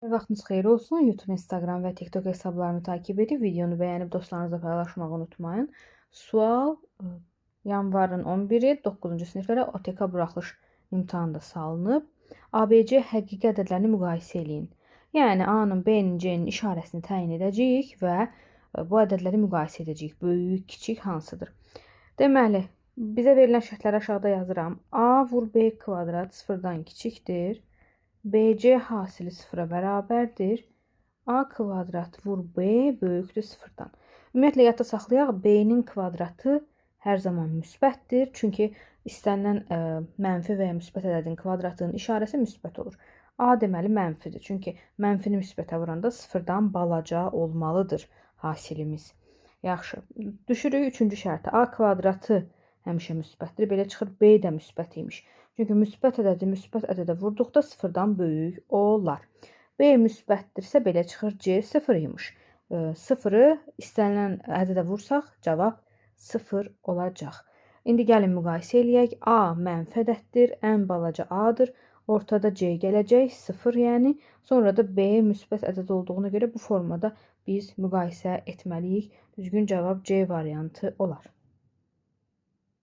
Vaxtınız xeyir olsun. YouTube, Instagram və TikTok hesablarımı takip edib, videonu bəyənib dostlarınızla paylaşmağı unutmayın. Sual yanvarın 11-i 9-cu siniflərə OTK buraxılış imtahanı da salınıb. ABC həqiqi ədədlərini müqayisə eləyin. Yəni A-nın, B-nin, C-nin işarəsini təyin edəcəyik və bu ədədləri müqayisə edəcəyik. Böyük, kiçik hansıdır? Deməli, bizə verilən şərtləri aşağıda yazıram. A vur B kvadrat sıfırdan kiçikdir. BC hasili sıfıra bərabərdir. A kvadrat vur B böyükdür sıfırdan. Ümumiyyətlə, yadda saxlayaq, B-nin kvadratı hər zaman müsbətdir. Çünki istənilən mənfi və ya müsbət ədədin kvadratının işarəsi müsbət olur. A deməli mənfidir. Çünki mənfini müsbətə vuranda sıfırdan balaca olmalıdır hasilimiz. Yaxşı. Düşürük 3-cü şərtə. A kvadratı həmişə müsbətdir. Belə çıxır B də müsbət imiş. Çünki müsbət ədədi müsbət ədədə vurduqda sıfırdan böyük olar. B müsbətdirsə belə çıxır C sıfır imiş. Sıfırı istənilən ədədə vursaq cavab sıfır olacaq. İndi gəlin müqayisə eləyək. A mənfi ədəddir, ən balaca A-dır. Ortada C gələcək, sıfır yəni. Sonra da B müsbət ədəd olduğuna görə bu formada biz müqayisə etməliyik. Düzgün cavab C variantı olar.